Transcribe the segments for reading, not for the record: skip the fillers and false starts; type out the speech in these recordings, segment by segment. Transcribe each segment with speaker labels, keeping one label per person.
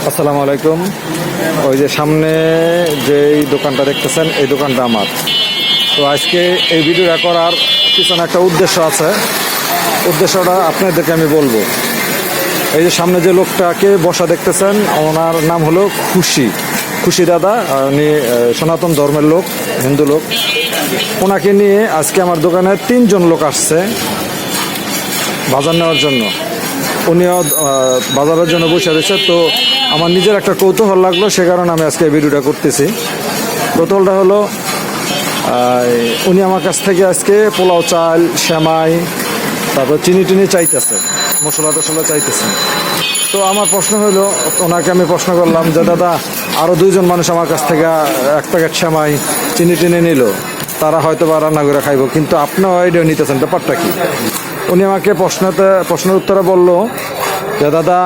Speaker 1: আসসালামু আলাইকুম। ওই যে সামনে যেই দোকানটা দেখতেছেন এই দোকানটা আমার। তো আজকে এই ভিডিওটা করার পিছনে একটা উদ্দেশ্য আছে। উদ্দেশ্যটা আপনাদেরকে আমি বলবো। এই যে সামনে যে লোকটাকে বসা দেখতেছেন ওনার নাম হলো খুশি খুশি দাদা। উনি সনাতন ধর্মের লোক, হিন্দু লোক। ওনাকে নিয়ে আজকে আমার দোকানে 3 জন লোক আসছে বাজার নেওয়ার জন্য। উনিও বাজারের জন্য বসে রয়েছে। তো আমার নিজের একটা কৌতূহল লাগলো, সে কারণে আমি আজকে এই ভিডিওটা করতেছি। কৌতূহলটা হলো উনি আমার কাছ থেকে আজকে পোলাও চাল, সেমাই, তারপর চিনি টিনি চাইতেছে, মশলা টশলা চাইতেছে। তো আমার প্রশ্ন হলো, ওনাকে আমি প্রশ্ন করলাম যে দাদা আরও 2 জন মানুষ আমার কাছ থেকে 1 প্যাকেট সেমাই চিনি টিনি নিল, তারা হয়তো বা রান্না করে খাইব, কিন্তু আপনিও আইডিয়া নিতেছেন, ব্যাপারটা কি? উনি আমাকে প্রশ্নের উত্তরে বললো যে দাদা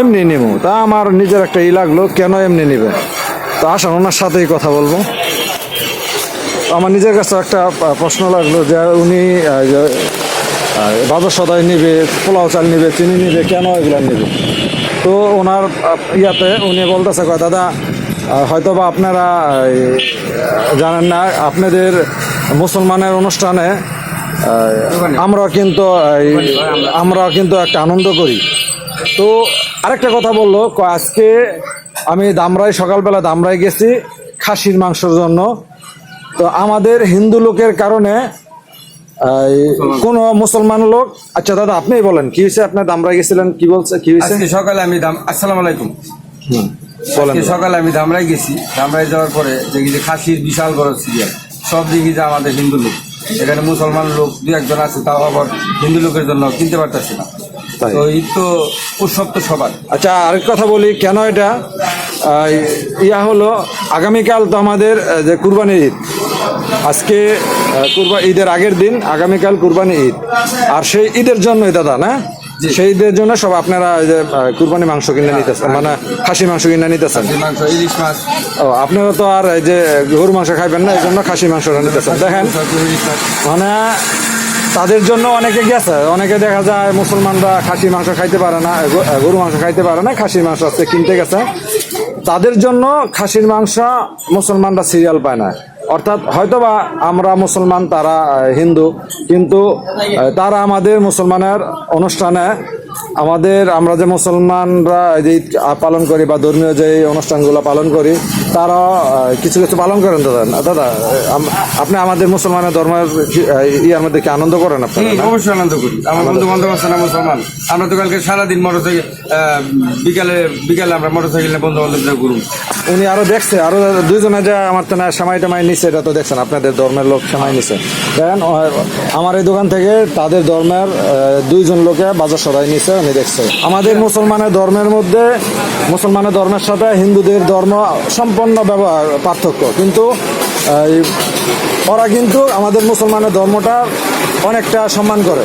Speaker 1: এমনি নিবো। তা আমার নিজের একটা লাগলো, কেন এমনি নিবে? তো আসুন ওনার সাথেই কথা বলবো। আমার নিজের কাছে একটা প্রশ্ন লাগলো যে উনি বাজার সদাই নিবে, পোলাও চাল নিবে, চিনি নিবে, কেন এগুলো নেবে? তো ওনার ইয়াতে উনি বলতেছে দাদা হয়তো বা আপনারা জানেন না, আপনাদের মুসলমানের অনুষ্ঠানে আমরা কিন্তু একটা আনন্দ করি। তো আরেকটা কথা বললো, আজকে আমি সকালবেলা দামরাই গেছি খাসির মাংসের জন্য। তো আমাদের হিন্দু লোকের কারণে কোন মুসলমান লোক, আচ্ছা দাদা আপনিই বলেন কি হয়েছে, আপনার দামরাই গেছিলেন, কি বলছে, কি হয়েছে?
Speaker 2: সকালে আমি আসসালামু আলাইকুম।
Speaker 1: বলেন।
Speaker 2: সকালে আমি দামরাই গেছি, দামরাই যাওয়ার পরে দেখি যে খাসির বিশাল বড় সিরিয়াল, সব দেখি যে আমাদের হিন্দু লোক। এখানে মুসলমান লোক 2-1 আছে, তাও আবার হিন্দু লোকের জন্য কিনতে পারতেছি না। তো ঈদ তো উৎসব তো সবার।
Speaker 1: আচ্ছা আরেক কথা বলি, কেন এটা হলো আগামীকাল তো আমাদের যে কুরবানি ঈদ, আজকে ঈদের আগের দিন, আগামীকাল কুরবানি ঈদ। আর সেই ঈদের জন্যই দাদা না, সেই ঈদের জন্য সব আপনারা যে কুরবানি মাংস কিনে নিতেছেন, মানে খাসি মাংস কিনে নিতেছেন।
Speaker 2: ইলিশ মাছ।
Speaker 1: ও আপনারা তো আর এই যে গরু মাংস খাইবেন না, এই জন্য খাসি মাংসটা নিতেছেন। দেখেন মানে তাদের জন্য অনেকে গেছে, অনেকে দেখা যায় মুসলমানরা খাসি মাংস খাইতে পারে না, গরু মাংস খাইতে পারে না, খাসির মাংস আজকে কিনতে গেছে। তাদের জন্য খাসির মাংস মুসলমানরা সিরিয়াল পায় না। অর্থাৎ হয়তোবা আমরা মুসলমান, তারা হিন্দু, কিন্তু তারা আমাদের মুসলমানের অনুষ্ঠানে আমরা যে মুসলমানরা যে ঈদ পালন করি বা ধর্মীয় যে অনুষ্ঠানগুলো পালন করি, তারা কিছু কিছু পালন করেন। দাদা আপনি আমাদের মুসলমানের ধর্মের ইয়ার মধ্যে কি আনন্দ করেন? আপনারা
Speaker 2: অবশ্যই আনন্দ করি। আমার বন্ধু বান্ধব আছে না মুসলমান, আমরা তো কালকে সারাদিন বিকালে আমরা মোটরসাইকেল নিয়ে বন্ধু বান্ধব ঘুরুন।
Speaker 1: উনি আরো দেখছে, আরো 2 জনে যে আমার তো না সেমাই টেমাই নিচ্ছে, এটা তো দেখছেন আপনাদের ধর্মের লোক সেমাই নিচ্ছে। দেখেন আমার এই দোকান থেকে তাদের ধর্মের 2 জন লোকে বাজার সদাই নিচ্ছে, উনি দেখছে। আমাদের মুসলমানের ধর্মের মধ্যে, মুসলমানের ধর্মের সাথে হিন্দুদের ধর্ম সম্পূর্ণ পার্থক্য, কিন্তু ওরা কিন্তু আমাদের মুসলমানের ধর্মটা অনেকটা সম্মান করে।